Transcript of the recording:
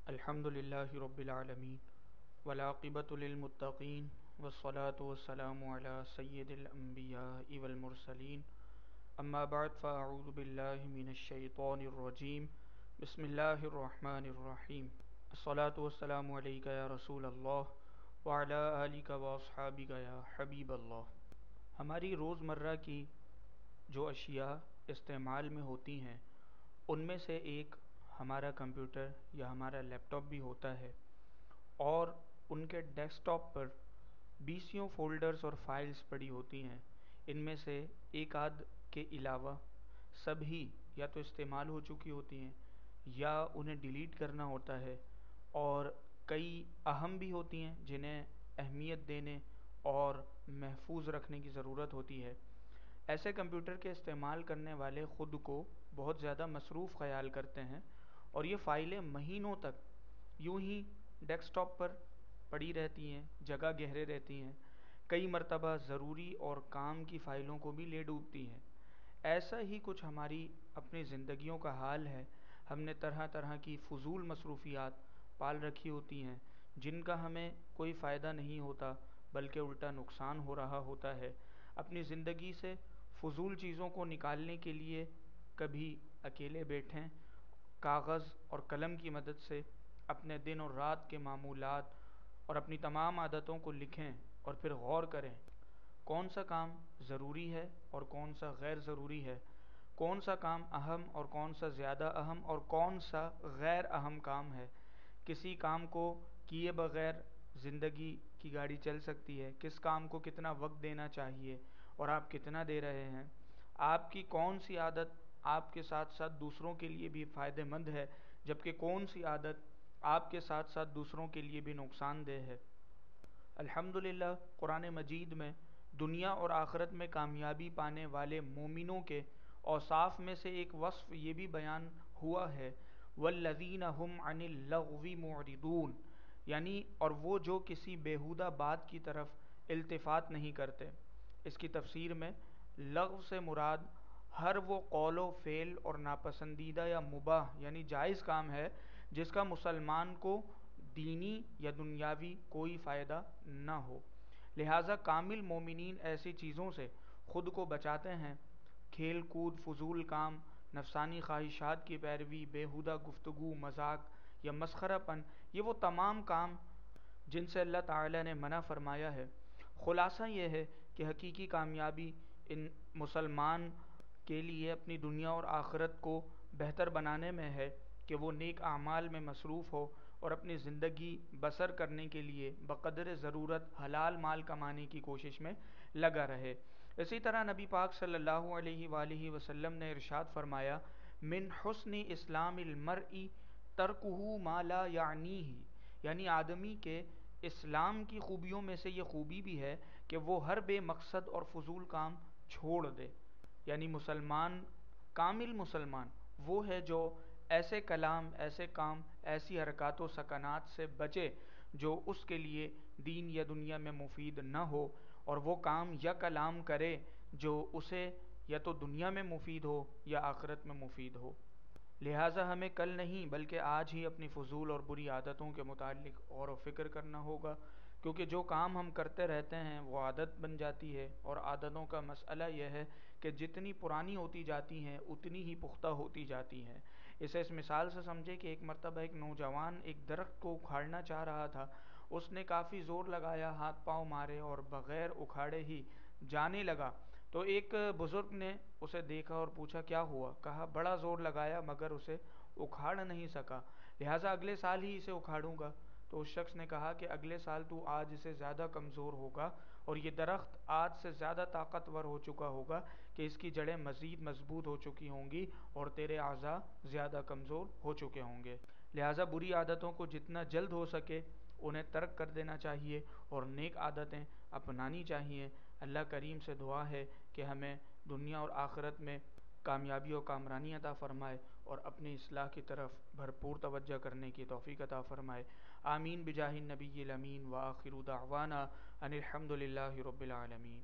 الحمد للہ رب العالمین والعاقبۃ للمتقین والصلاة والسلام علی سید الانبیاء والمرسلین اما بعد فاعوذ باللہ من الشیطان الرجیم بسم اللہ الرحمن الرحیم الصلاة والسلام علیک یا رسول اللہ وعلی آلک واصحابک یا حبیب اللہ۔ ہماری روزمرہ کی جو اشیاء استعمال میں ہوتی ہیں ان میں سے ایک ہمارا کمپیوٹر یا ہمارا لیپ ٹاپ بھی ہوتا ہے، اور ان کے ڈیسک ٹاپ پر بیسیوں فولڈرز اور فائلز پڑی ہوتی ہیں۔ ان میں سے ایک آدھ کے علاوہ سبھی یا تو استعمال ہو چکی ہوتی ہیں یا انہیں ڈیلیٹ کرنا ہوتا ہے، اور کئی اہم بھی ہوتی ہیں جنہیں اہمیت دینے اور محفوظ رکھنے کی ضرورت ہوتی ہے۔ ایسے کمپیوٹر کے استعمال کرنے والے خود کو بہت زیادہ مصروف خیال کرتے ہیں، اور یہ فائلیں مہینوں تک یوں ہی ڈیسک ٹاپ پر پڑی رہتی ہیں، جگہ گہرے رہتی ہیں، کئی مرتبہ ضروری اور کام کی فائلوں کو بھی لے ڈوبتی ہیں۔ ایسا ہی کچھ ہماری اپنی زندگیوں کا حال ہے۔ ہم نے طرح طرح کی فضول مصروفیات پال رکھی ہوتی ہیں جن کا ہمیں کوئی فائدہ نہیں ہوتا بلکہ الٹا نقصان ہو رہا ہوتا ہے۔ اپنی زندگی سے فضول چیزوں کو نکالنے کے لیے کبھی اکیلے بیٹھیں، کاغذ اور قلم کی مدد سے اپنے دن اور رات کے معمولات اور اپنی تمام عادتوں کو لکھیں، اور پھر غور کریں کون سا کام ضروری ہے اور کون سا غیر ضروری ہے، کون سا کام اہم اور کون سا زیادہ اہم اور کون سا غیر اہم کام ہے، کسی کام کو کیے بغیر زندگی کی گاڑی چل سکتی ہے، کس کام کو کتنا وقت دینا چاہیے اور آپ کتنا دے رہے ہیں، آپ کی کون سی عادت آپ کے ساتھ ساتھ دوسروں کے لیے بھی فائدہ مند ہے جبکہ کون سی عادت آپ کے ساتھ ساتھ دوسروں کے لیے بھی نقصان دہ ہے۔ الحمدللہ قرآن مجید میں دنیا اور آخرت میں کامیابی پانے والے مومنوں کے اوصاف میں سے ایک وصف یہ بھی بیان ہوا ہے، والذین هم عن اللغو معرضون، یعنی اور وہ جو کسی بیہودہ بات کی طرف التفات نہیں کرتے۔ اس کی تفسیر میں لغو سے مراد ہر وہ قول و فعل اور ناپسندیدہ یا مباح یعنی جائز کام ہے جس کا مسلمان کو دینی یا دنیاوی کوئی فائدہ نہ ہو۔ لہٰذا کامل مومنین ایسی چیزوں سے خود کو بچاتے ہیں۔ کھیل کود، فضول کام، نفسانی خواہشات کی پیروی، بیہودہ گفتگو، مذاق یا مسخرہ پن، یہ وہ تمام کام جن سے اللہ تعالی نے منع فرمایا ہے۔ خلاصہ یہ ہے کہ حقیقی کامیابی ان مسلمان کے لیے اپنی دنیا اور آخرت کو بہتر بنانے میں ہے کہ وہ نیک اعمال میں مصروف ہو اور اپنی زندگی بسر کرنے کے لیے بقدر ضرورت حلال مال کمانے کی کوشش میں لگا رہے۔ اسی طرح نبی پاک صلی اللہ علیہ وآلہ وسلم نے ارشاد فرمایا، من حسن اسلام المرء ترکہ ما لا یعنیہ، یعنی آدمی کے اسلام کی خوبیوں میں سے یہ خوبی بھی ہے کہ وہ ہر بے مقصد اور فضول کام چھوڑ دے۔ یعنی مسلمان، کامل مسلمان وہ ہے جو ایسے کلام، ایسے کام، ایسی حرکات و سکنات سے بچے جو اس کے لیے دین یا دنیا میں مفید نہ ہو، اور وہ کام یا کلام کرے جو اسے یا تو دنیا میں مفید ہو یا آخرت میں مفید ہو۔ لہٰذا ہمیں کل نہیں بلکہ آج ہی اپنی فضول اور بری عادتوں کے متعلق غور و فکر کرنا ہوگا، کیونکہ جو کام ہم کرتے رہتے ہیں وہ عادت بن جاتی ہے، اور عادتوں کا مسئلہ یہ ہے کہ جتنی پرانی ہوتی جاتی ہیں اتنی ہی پختہ ہوتی جاتی ہیں۔ اسے اس مثال سے سمجھے کہ ایک مرتبہ ایک نوجوان ایک درخت کو اکھاڑنا چاہ رہا تھا۔ اس نے کافی زور لگایا، ہاتھ پاؤں مارے اور بغیر اکھاڑے ہی جانے لگا۔ تو ایک بزرگ نے اسے دیکھا اور پوچھا کیا ہوا؟ کہا بڑا زور لگایا مگر اسے اکھاڑ نہیں سکا، لہٰذا اگلے سال ہی اسے اکھاڑوں گا۔ تو اس شخص نے کہا کہ اگلے سال تو آج سے زیادہ کمزور ہوگا، اور یہ درخت آج سے زیادہ طاقتور ہو چکا ہوگا کہ اس کی جڑیں مزید مضبوط ہو چکی ہوں گی اور تیرے اعضاء زیادہ کمزور ہو چکے ہوں گے۔ لہٰذا بری عادتوں کو جتنا جلد ہو سکے انہیں ترک کر دینا چاہیے اور نیک عادتیں اپنانی چاہیے۔ اللہ کریم سے دعا ہے کہ ہمیں دنیا اور آخرت میں کامیابی و کامرانی عطا فرمائے اور اپنی اصلاح کی طرف بھرپور توجہ کرنے کی توفیق عطا فرمائے۔ آمین بجاہ النبی الامین، وآخر دعوانا ان الحمد للہ رب العالمین۔